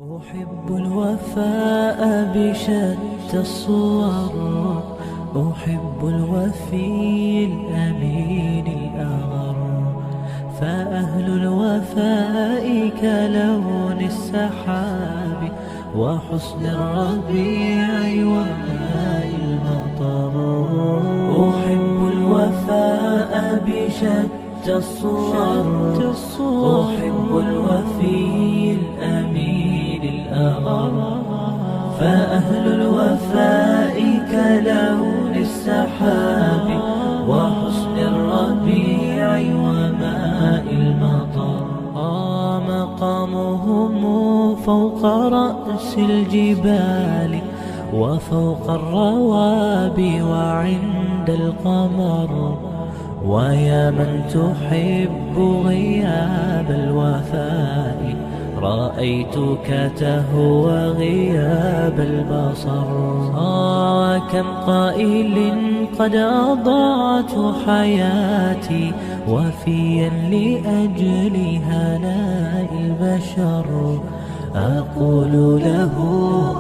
أحب الوفاء بشتى الصور، أحب الوفي الأمين الأغر، فأهل الوفاء كلون السحاب وحسن الربيع وماء المطر. أحب الوفاء بشتى الصور، أحب الوفي الأمين الأغر، فأهل الوفاء كلون السحاب وحسن الربيع وماء المطر. مقامهم فوق رأس الجبال وفوق الروابي وعند القمر، ويا من تحب غياب الوفاء رأيتك تهوى غياب البصر. كم قائل قد أضعت حياتي وفيا لأجل هناء البشر، أقول له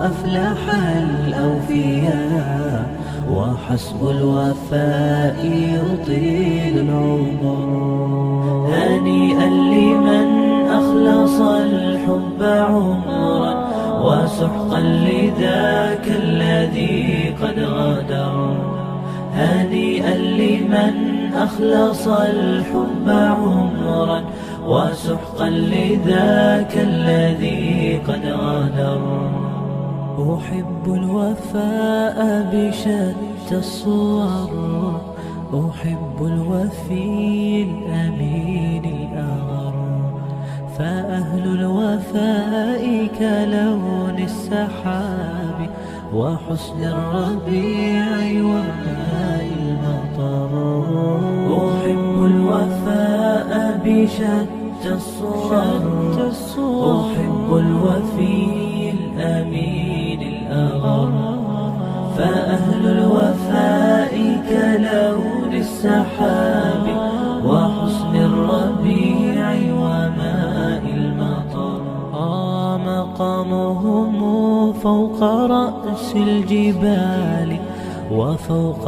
أفلح الأوفياء وحسب الوفاء يطيل العمر. هنيئا لمن أخلص الحب عمرا وسحقا لذاك الذي قد غدر. هنيئا لمن أخلص الحب عمرا وسحقا لذاك الذي قد غدر. أحب الوفاء بشتى الصور، أحب الوفي الأمين الأغر، فأهل الوفاء كلون السحاب وحسن الربيع وماء المطر. أحب الوفاء بشتى الصور، أحب الوفي الأمين الأغر، فأهل الوفاء كلون السحاب وحسن الربيع وماء المطر. مقامهم فوق رأس الجبال وفوق